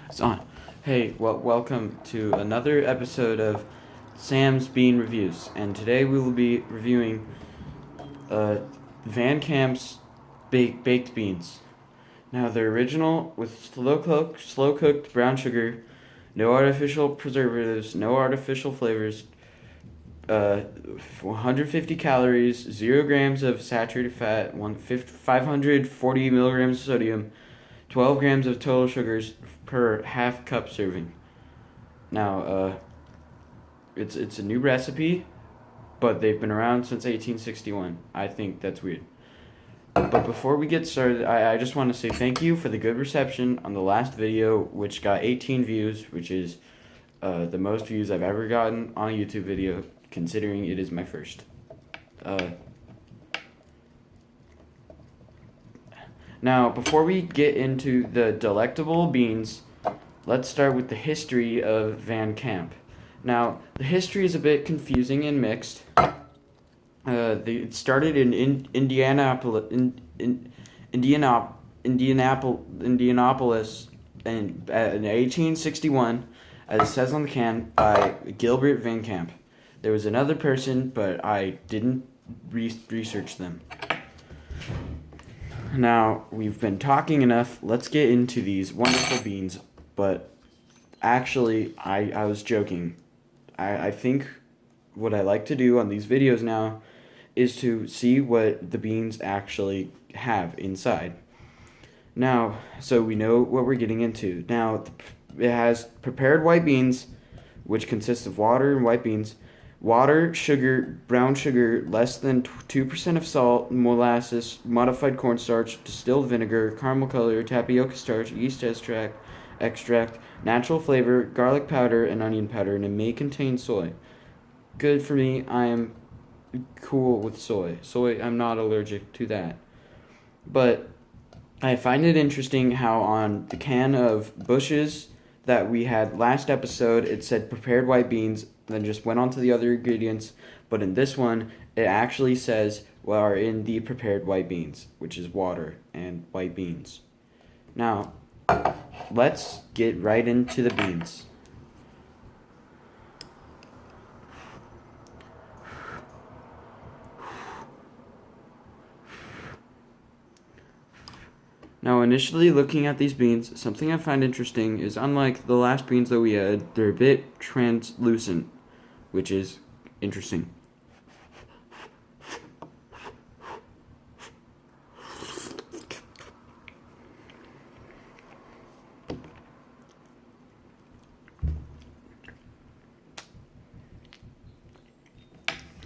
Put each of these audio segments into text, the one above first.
It's on. Hey, well, welcome to another episode of Sam's Bean Reviews, and today we will be reviewing Van Camp's baked beans. Now, they're original with slow cooked brown sugar, no artificial preservatives, no artificial flavors, 150 calories, 0 grams of saturated fat, 540 milligrams of sodium, 12 grams of total sugars per half cup serving. Now, it's a new recipe, but they've been around since 1861. I think that's weird. But before we get started, I just want to say thank you for the good reception on the last video, which got 18 views, which is the most views I've ever gotten on a YouTube video, considering it is my first. Now, before we get into the delectable beans, let's start with the history of Van Camp. Now, the history is a bit confusing and mixed. It started in Indianapolis, in 1861, as it says on the can, by Gilbert Van Camp. There was another person, but I didn't research them. Now, we've been talking enough. Let's get into these wonderful beans. But actually, I was joking. I think what I like to do on these videos now is to see what the beans actually have inside. Now, so we know what we're getting into. Now, it has prepared white beans, which consists of water and white beans. Water, sugar, brown sugar, less than 2% of salt, molasses, modified cornstarch, distilled vinegar, caramel color, tapioca starch, yeast extract, natural flavor, garlic powder, and onion powder, and it may contain soy. Good for me. I am cool with soy. I'm not allergic to that. But I find it interesting how on the can of Bush's that we had last episode, it said prepared white beans, then just went on to the other ingredients. But in this one, it actually says what are in the prepared white beans, which is water and white beans. Now, let's get right into the beans. Now, initially looking at these beans, something I find interesting is unlike the last beans that we had, they're a bit translucent, which is interesting.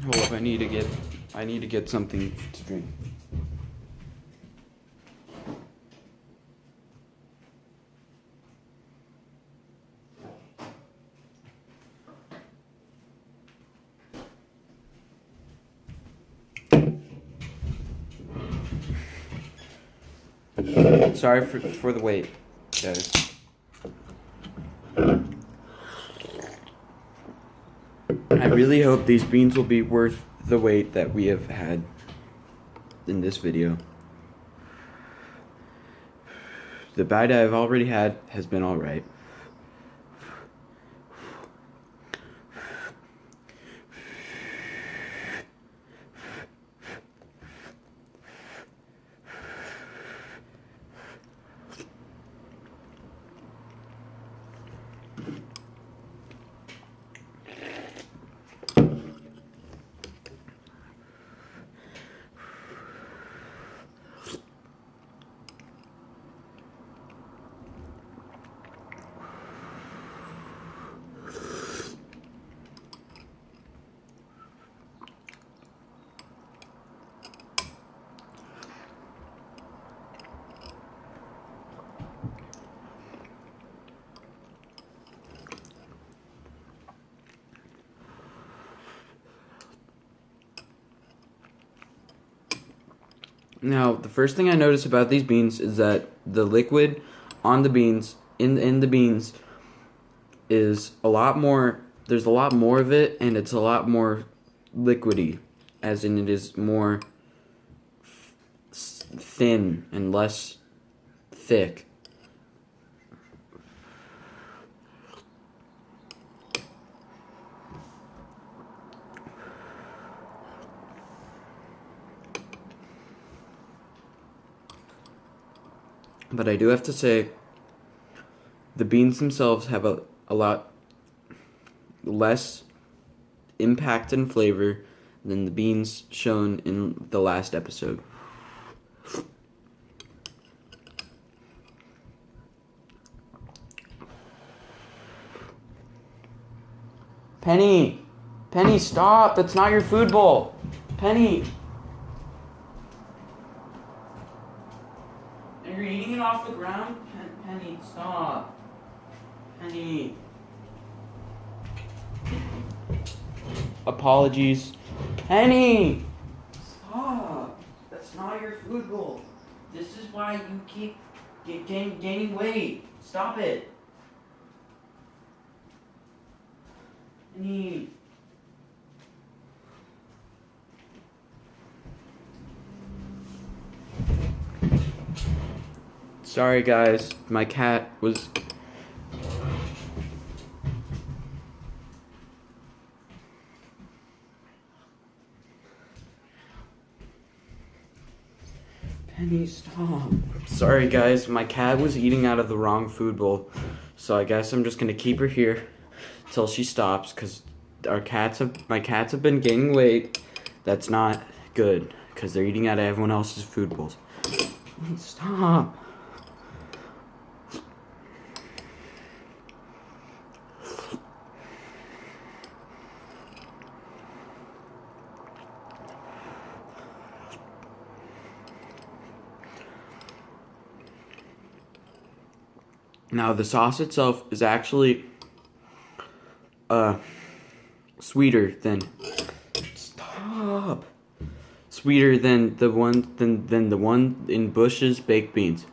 Hold up, I need to get something to drink. Sorry for the wait, guys. I really hope these beans will be worth the wait that we have had in this video. The bite I've already had has been alright. Now, the first thing I notice about these beans is that the liquid on the beans, in the beans, is a lot more, there's a lot more of it, and it's a lot more liquidy, as in it is more thin and less thick. But I do have to say, the beans themselves have a lot less impact and flavor than the beans shown in the last episode. Penny! Penny, stop! That's not your food bowl! Penny! And you're eating it off the ground? Penny, stop! Penny! Apologies. Penny! Stop! That's not your food bowl. This is why you keep gaining weight. Stop it. Penny. Sorry guys, my cat was... Penny, stop. Sorry guys, my cat was eating out of the wrong food bowl, so I guess I'm just gonna keep her here till she stops, because my cats have been gaining weight. That's not good, because they're eating out of everyone else's food bowls. Stop. Now, the sauce itself is actually sweeter than... Stop! Sweeter than the one in Bush's baked beans.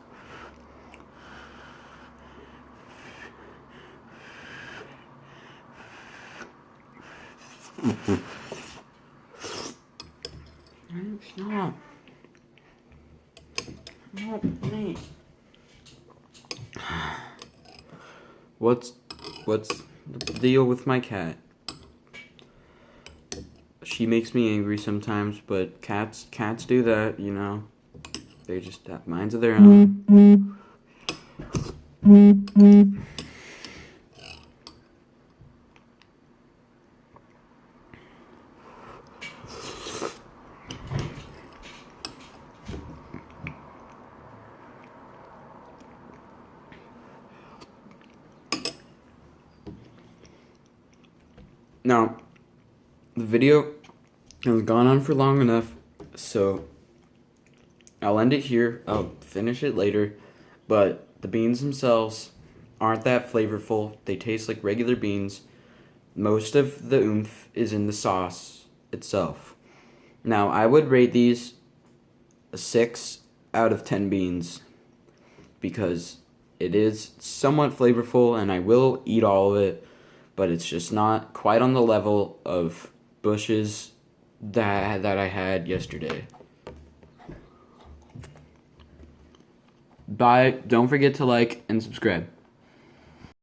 Stop. No, please. What's the deal with my cat? She makes me angry sometimes, but cats do that, you know. They just have minds of their own. Now, the video has gone on for long enough, so I'll end it here. I'll finish it later, but the beans themselves aren't that flavorful. They taste like regular beans. Most of the oomph is in the sauce itself. Now, I would rate these a 6 out of 10 beans because it is somewhat flavorful and I will eat all of it, but it's just not quite on the level of Bush's that I had yesterday. Bye. Don't forget to like and subscribe.